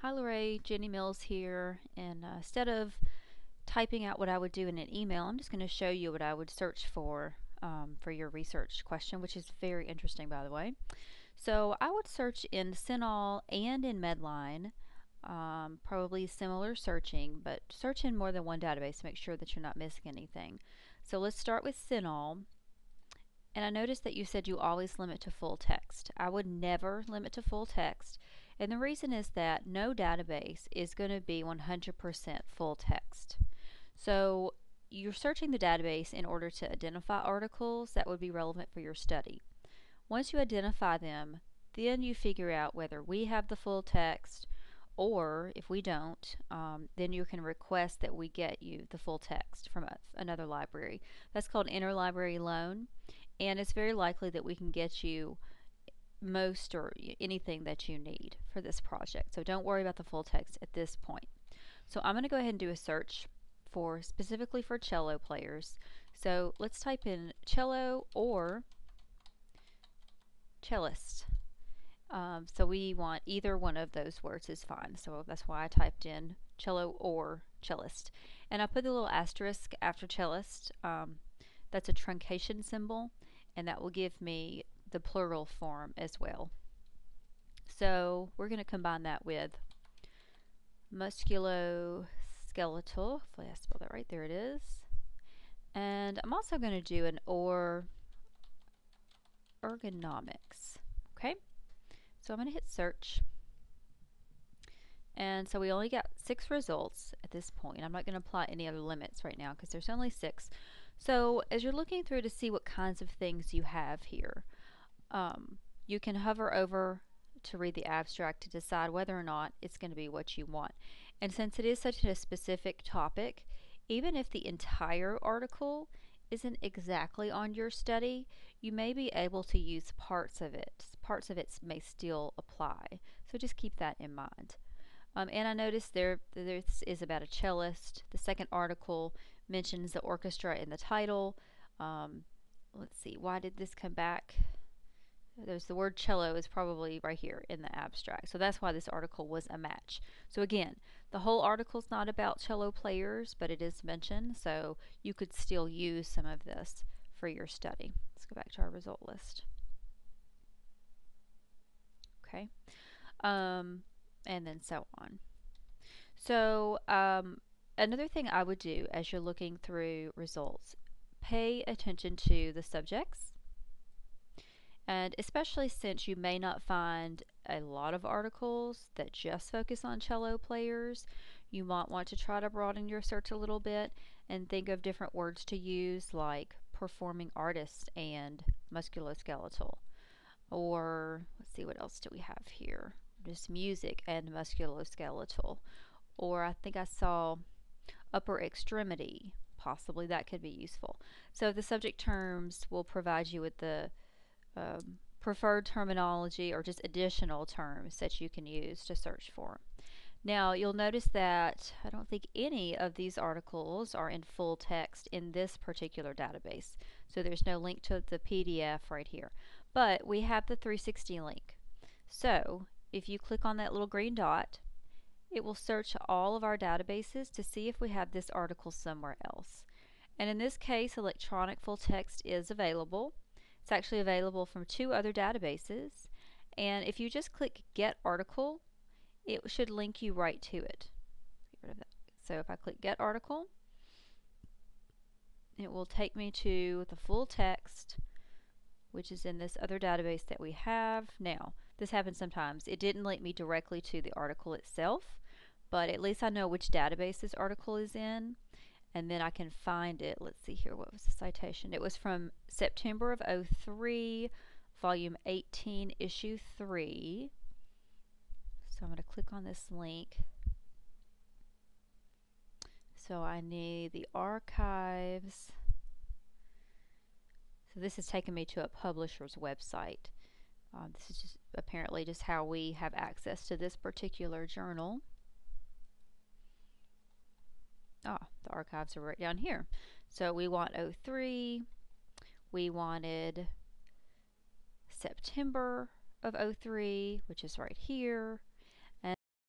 Hi Lorraine, Jenny Mills here, and instead of typing out what I would do in an email, I'm just going to show you what I would search for your research question, which is very interesting, by the way. So I would search in CINAHL and in Medline, probably similar searching, but search in more than one database to make sure that you're not missing anything. So let's start with CINAHL. And I noticed that you said you always limit to full text. I would never limit to full text. And the reason is that no database is going to be 100% full text. So you're searching the database in order to identify articles that would be relevant for your study. Once you identify them, then you figure out whether we have the full text, or if we don't, then you can request that we get you the full text from another library. That's called interlibrary loan, and it's very likely that we can get you most or anything that you need for this project. So don't worry about the full text at this point. So I'm going to go ahead and do a search for specifically for cello players. So let's type in cello or cellist. So we want either one of those words is fine. So that's why I typed in cello or cellist. And I put the little asterisk after cellist. That's a truncation symbol, and that will give me the plural form as well. So we're going to combine that with musculoskeletal. Hopefully I spelled that right. There it is. And I'm also going to do an or ergonomics. Okay, so I'm going to hit search. And so we only got 6 results at this point. I'm not going to apply any other limits right now because there's only 6. So as you're looking through to see what kinds of things you have here, you can hover over to read the abstract to decide whether or not it's going to be what you want. And since it is such a specific topic, even if the entire article isn't exactly on your study, you may be able to use parts of it. Parts of it may still apply. So just keep that in mind. And I noticed this is about a cellist. The second article mentions the orchestra in the title. Let's see, why did this come back? There's the word cello is probably right here in the abstract. So that's why this article was a match. So again, the whole article's not about cello players, but it is mentioned. So you could still use some of this for your study. Let's go back to our result list. Okay. And then so on. So another thing I would do as you're looking through results, pay attention to the subjects. And especially since you may not find a lot of articles that just focus on cello players, you might want to try to broaden your search a little bit and think of different words to use like performing artist and musculoskeletal. Or let's see, what else do we have here? Just music and musculoskeletal. Or I think I saw upper extremity. Possibly that could be useful. So the subject terms will provide you with the preferred terminology or just additional terms that you can use to search for. Now you'll notice that I don't think any of these articles are in full text in this particular database. So there's no link to the PDF right here. But we have the 360 link. So if you click on that little green dot, it will search all of our databases to see if we have this article somewhere else. And in this case, electronic full text is available. It's actually available from 2 other databases. And if you just click Get Article, it should link you right to it. Get rid of that. So if I click Get Article, it will take me to the full text, which is in this other database that we have. Now, this happens sometimes. It didn't link me directly to the article itself, but at least I know which database this article is in, and then I can find it. Let's see here, what was the citation? It was from September of 03, volume 18, issue 3. So I'm going to click on this link. So I need the archives. So this has taken me to a publisher's website. This is just apparently just how we have access to this particular journal. The archives are right down here. So we want 03. We wanted September of 03, which is right here.